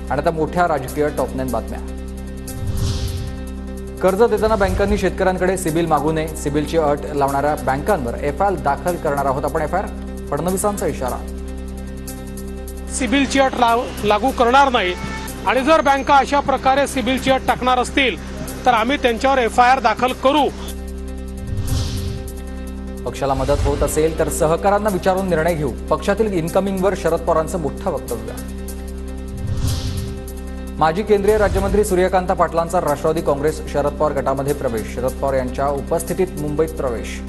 आणि आता मोठ्या राजकीय टॉप 9 बातम्या। कर्ज देताना बँकांनी शेतकऱ्यांकडे सिबिल मागू नये, सिबिलची अट लावणाऱ्या बँकांवर एफआयआर दाखल करणार आहोत आपण। एफआयआर, फडणवीसांचा इशारा। सिबिलची अट लागू करणार नाही आणि जर बँका अशा प्रकारे सिबिलची अट टाकणार असतील तर आम्ही त्यांच्यावर एफआयआर दाखल करू। पक्षाला मदत होत असेल तर सहकाऱ्यांना विचारून निर्णय घेऊ, पक्षातील इनकमिंगवर शरद पवारांचं मोठं वक्तव्य। माजी केंद्रीय राज्यमंत्री सूर्यकांत पाटलांचा राष्ट्रवादी काँग्रेस शरद पवार गटामध्ये प्रवेश, शरद पवार यांच्या उपस्थितीत मुंबईत प्रवेश।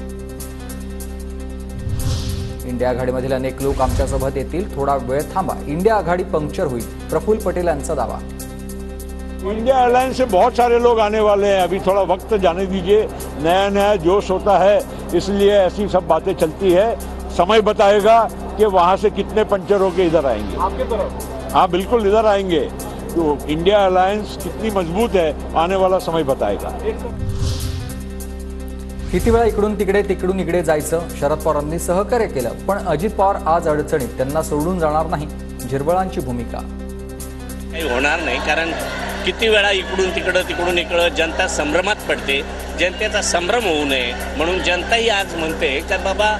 इंडिया आघाडीमधील अनेक लोक आमच्यासोबत येतील, थोडा वेळ थांबा, इंडिया आघाडी पंक्चर होईल, प्रफुल्ल पटेल यांचा दावा। इंडिया अलायंस से बहुत सारे लोग आने वाले हैं, अभी थोड़ा वक्त जाने दीजिए, नया नया जोश होता है, इसलिए ऐसी सब बातें चलती है। समय बताएगा कि वहां से कितने पंचर होकर इधर आएंगे। आपके तरफ? हाँ बिल्कुल इधर आएंगे। तो इंडिया अलायंस कितनी मजबूत है आने वाला समय बताएगा। किती वेळा इकडून तिकडे तिकडून इकडे जायचं, शरद पवारांनी सहकार्य केलं, पण अजित पवार आज अडचणीत, त्यांना सोडून जाणार नाही, झिरवळांची भूमिका। काही होणार नाही, कारण किती वेळा इकडून इकडं जनता संभ्रमात पडते, जनतेचा संभ्रम होऊ नये म्हणून जनताही आज म्हणते की बाबा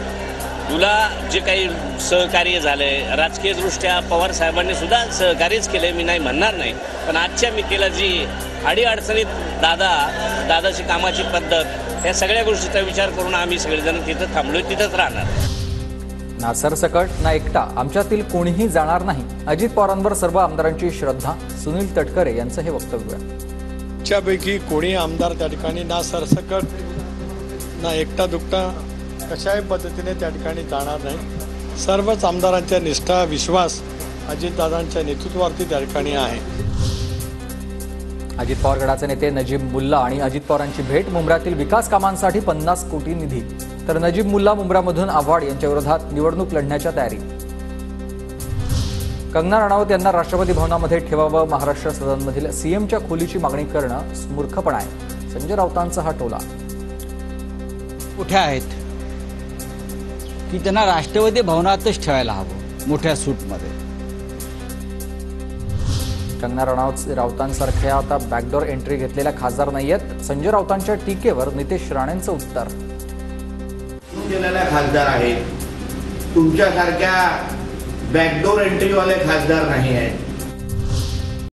तुला जे काही सहकार्य झालंय, राजकीय दृष्ट्या पवार साहेबांनी सुद्धा सहकार्यच केले, मी नाही म्हणणार नाही, पण आजच्या मितीला जी अडीअडचणीत दादाची कामाची पद्धत, या सगळ्या गोष्टीचा विचार करून आम्ही सगळेजण तिथं थांबलोय, तिथंच राहणार। ना सरसकट ना एकटा, आमच्यातील कोणीही जाणार नाही, अजित पवारांवर सर्व आमदारांची श्रद्धा, सुनील तटकरे यांचं हे वक्तव्य। त्यापैकी कोणी आमदार त्या ठिकाणी ना सरसकट ना एकटा दुकटा कशाही पद्धतीने त्या ठिकाणी जाणार नाही। सर्वच आमदारांच्या निष्ठा, विश्वास अजितदादांच्या नेतृत्वावरती त्या ठिकाणी आहे। अजित पवार गटाचे नेते नजीब मुल्ला आणि अजित पवारांची भेट, मुंब्र्यातील विकास कामांसाठी 50 कोटी निधी, तर नजीब मुल्ला मुंब्र्यामधून आव्हाड यांच्या विरोधात निवडणूक लढण्याच्या तयारी। कंगना राणावत यांना राष्ट्रपती भवनामध्ये ठेवावं, महाराष्ट्र सदनमधील सीएमच्या खोलीची मागणी करणं मूर्खपणा आहे, संजय राऊतांचा हा टोला। कुठे आहेत की त्यांना राष्ट्रपती भवनातच ठेवायला हवं, मोठ्या सूटमध्ये। कंगना राऊतांसारख्या आता बॅकडोर एंट्री घेतलेल्या खासदार नाहीयेत, संजय राऊतांच्या टीकेवर नितेश राणेंचं उत्तर। गेलेल्या खासदार आहेत, तुमच्यासारख्या बॅकडोर एंट्रीवाले खासदार नाही आहेत।